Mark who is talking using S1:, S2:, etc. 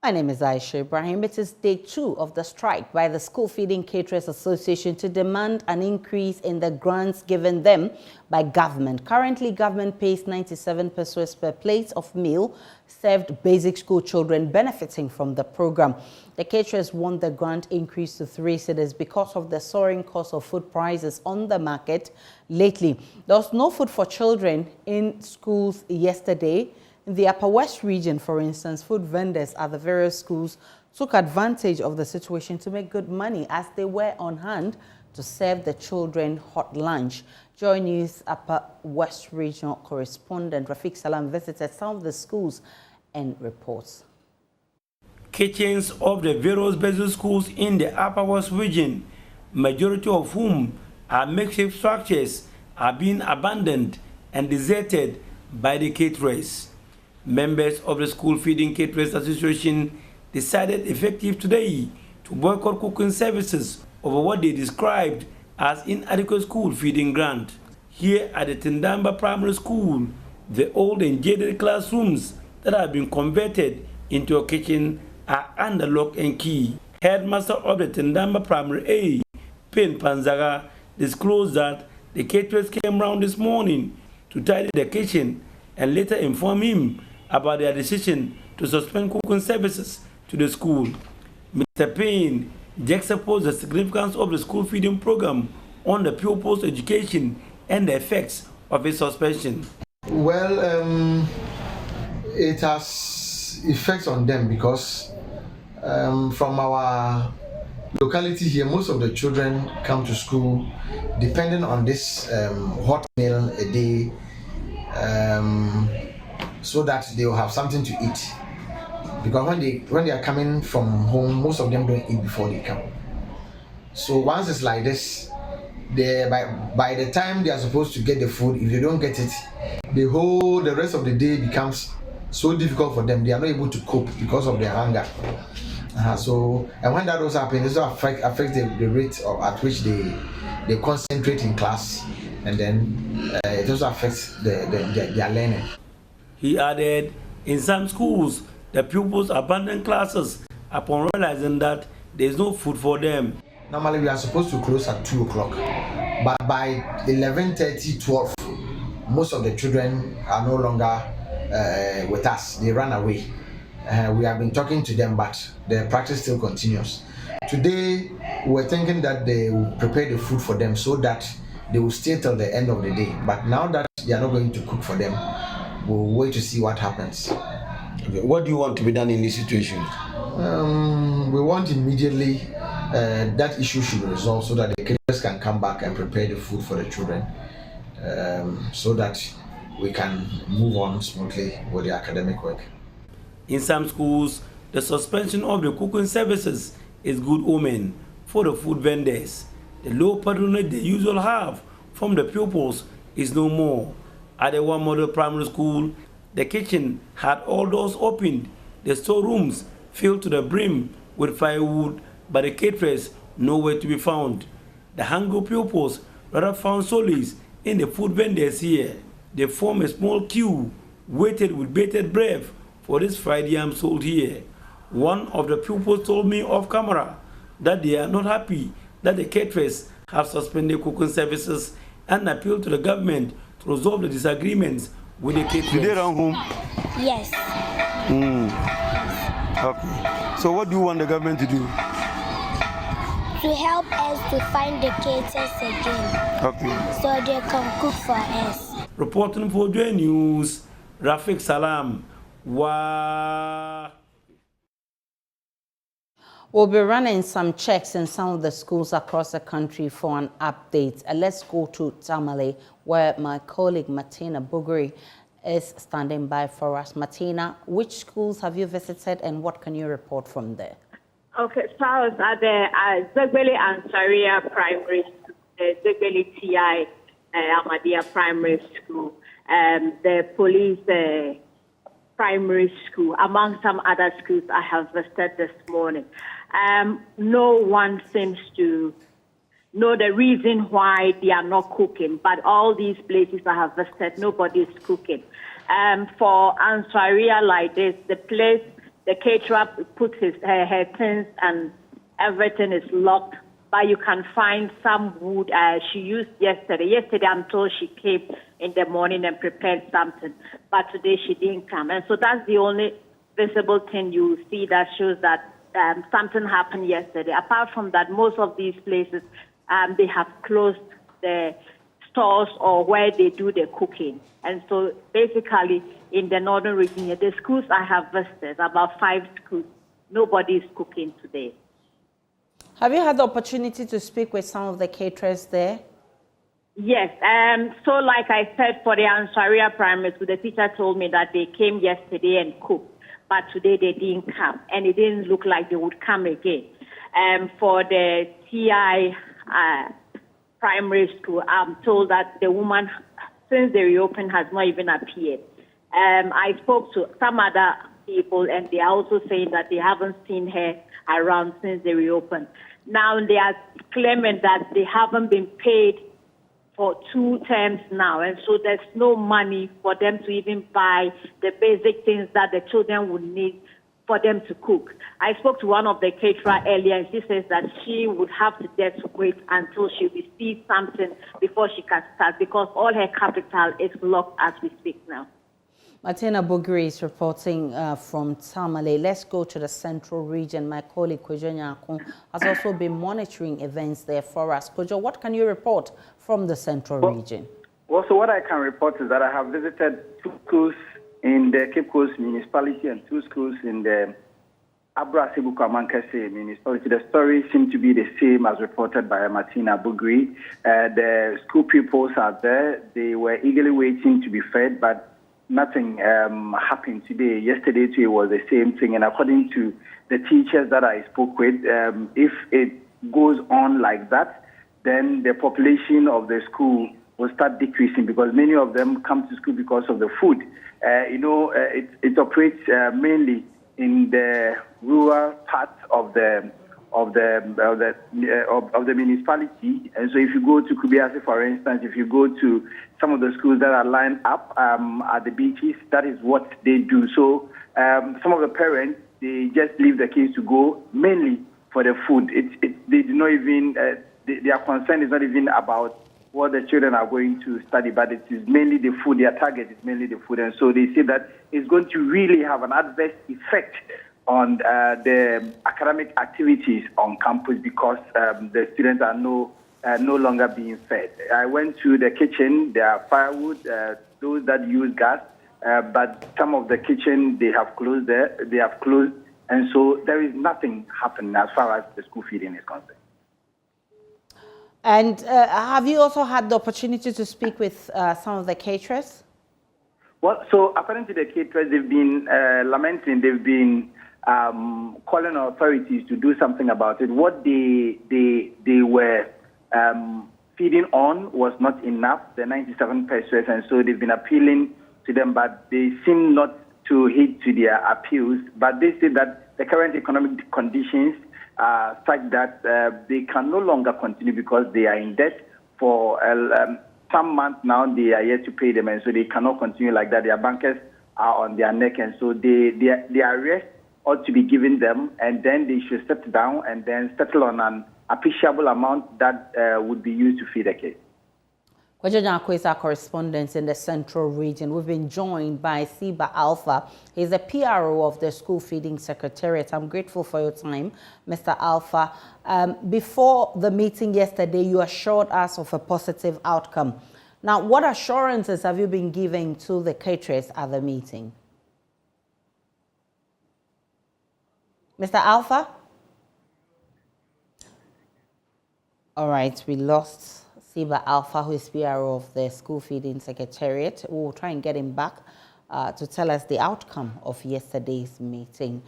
S1: My name is Aisha Ibrahim. It is day 2 of the strike by the School Feeding Caterers Association to demand an increase in the grants given them by government. Currently, government pays 97 pesos per plate of meal served basic school children benefiting from the program. The caterers want the grant increased to 3 cedis because of the soaring cost of food prices on the market lately. There was no food for children in schools yesterday. In the Upper West region, for instance, food vendors at the various schools took advantage of the situation to make good money as they were on hand to serve the children hot lunch. JoyNews Upper West Regional correspondent Rafiq Salam visited some of the schools and reports.
S2: Kitchens of the various basic schools in the Upper West region, majority of whom are makeshift structures, are being abandoned and deserted by the caterers. Members of the School Feeding Caterers Association decided effective today to boycott cooking services over what they described as inadequate school feeding grant. Here at the Tindamba Primary School, the old and jaded classrooms that have been converted into a kitchen are under lock and key. Headmaster of the Tindamba Primary A, Pen Panzaga, disclosed that the caterers came round this morning to tidy the kitchen and later informed him about their decision to suspend cooking services to the school. Mr. Payne juxtaposed the significance of the school feeding program on the pupils' education and the effects of its suspension.
S3: Well, it has effects on them because from our locality here, most of the children come to school depending on this hot meal a day, so that they will have something to eat. Because when they are coming from home, most of them don't eat before they come. So once it's like this, by the time they are supposed to get the food, if they don't get it, the rest of the day becomes so difficult for them. They are not able to cope because of their hunger. And when that also happens, it also affects the rate at which they concentrate in class, and then it also affects their learning.
S2: He added, in some schools, the pupils abandon classes upon realizing that there is no food for them.
S3: Normally, we are supposed to close at 2 o'clock, but by 11:30, 12, most of the children are no longer with us. They run away. We have been talking to them, but the practice still continues. Today, we were thinking that they will prepare the food for them so that they will stay till the end of the day. But now that they are not going to cook for them, we'll wait to see what happens.
S4: Okay. What do you want to be done in this situation?
S3: We want immediately that issue should be resolved so that the caterers can come back and prepare the food for the children, so that we can move on smoothly with the academic work.
S2: In some schools, the suspension of the cooking services is good omen for the food vendors. The low patronage they usually have from the pupils is no more. At the One Model Primary School, the kitchen had all doors opened, the storerooms filled to the brim with firewood, but the caterers nowhere to be found. The hungry pupils rather found solace in the food vendors here. They formed a small queue, waited with bated breath for this fried yam sold here. One of the pupils told me off camera that they are not happy that the caterers have suspended cooking services and appealed to the government to resolve the disagreements with the caterers.
S4: Did they run home?
S5: Yes.
S4: Okay. So what do you want the government to do?
S5: To help us to find the caterers again.
S4: Okay.
S5: So they can cook for us.
S2: Reporting for JoyNews, Rafiq Salam. Wow.
S1: We'll be running some checks in some of the schools across the country for an update. Let's go to Tamale, where my colleague Martina Buguri is standing by for us. Martina, which schools have you visited and what can you report from there?
S6: Okay, so I was at the Zegbeli and Saria Primary School, the Zegbeli TI Ahmadiyya Primary School, the police primary school, among some other schools I have visited this morning. No one seems to know the reason why they are not cooking, but all these places I have visited, nobody is cooking. For Ansaria like this, the place the caterer puts her things and everything is locked. But you can find some wood she used yesterday. Yesterday, I'm told she came in the morning and prepared something, but today she didn't come. And so that's the only visible thing you see that shows that something happened yesterday. Apart from that, most of these places, they have closed the stores or where they do the cooking. And so basically, in the northern region, the schools I have visited, about 5 schools, nobody is cooking today.
S1: Have you had the opportunity to speak with some of the caterers there?
S6: Yes. So like I said, for the Ansharia primary school, the teacher told me that they came yesterday and cooked, but today they didn't come, and it didn't look like they would come again. For the TI primary school, I'm told that the woman, since they reopened, has not even appeared. I spoke to some other people, and they are also saying that they haven't seen her around since they reopened. Now they are claiming that they haven't been paid for 2 terms now, and so there's no money for them to even buy the basic things that the children would need for them to cook. I spoke to one of the caterers earlier, and she says that she would have to just wait until she receives something before she can start, because all her capital is locked as we speak now.
S1: Martina Bogri is reporting from Tamale. Let's go to the central region. My colleague Kojo Nyako has also been monitoring events there for us. Kojo, what can you report from the central region?
S7: Well, so what I can report is that I have visited 2 schools in the Cape Coast municipality and 2 schools in the Abra Sebuku Amankese municipality. The story seemed to be the same as reported by Martina Bogri. The school pupils are there. They were eagerly waiting to be fed, but nothing happened today. Yesterday, too, it was the same thing. And according to the teachers that I spoke with, if it goes on like that, then the population of the school will start decreasing, because many of them come to school because of the food. It operates mainly in the rural parts of the municipality. And so if you go to Kubiase, for instance, if you go to some of the schools that are lined up at the beaches, that is what they do. So some of the parents, they just leave the kids to go mainly for the food. They do not even, their concern is not even about what the children are going to study, but it is mainly the food. Their target is mainly the food. And so they say that it's going to really have an adverse effect on the academic activities on campus, because the students are no longer being fed. I went to the kitchen. There are firewood, those that use gas, but some of the kitchen, they have closed there. They have closed, and so there is nothing happening as far as the school feeding is concerned.
S1: And have you also had the opportunity to speak with some of the caterers?
S7: Well, so according to the caterers, they've been lamenting. They've been calling on authorities to do something about it. What they were feeding on was not enough, the 97 pesos, and so they've been appealing to them, but they seem not to heed to their appeals. But they say that the current economic conditions are such that they can no longer continue, because they are in debt for some months now. They are yet to pay them, and so they cannot continue like that. Their bankers are on their neck, and so their arrest ought to be given them, and then they should settle down and then settle on an appreciable amount that would be used to feed the kids.
S1: Kojo Nyako is our correspondent in the central region. We've been joined by Siba Alpha. He's the PRO of the School Feeding Secretariat. I'm grateful for your time, Mr. Alpha. Before the meeting yesterday, you assured us of a positive outcome. Now, what assurances have you been giving to the caterers at the meeting? Mr. Alpha? All right, we lost Siba Alpha, who is PRO of the School Feeding Secretariat. We'll try and get him back to tell us the outcome of yesterday's meeting.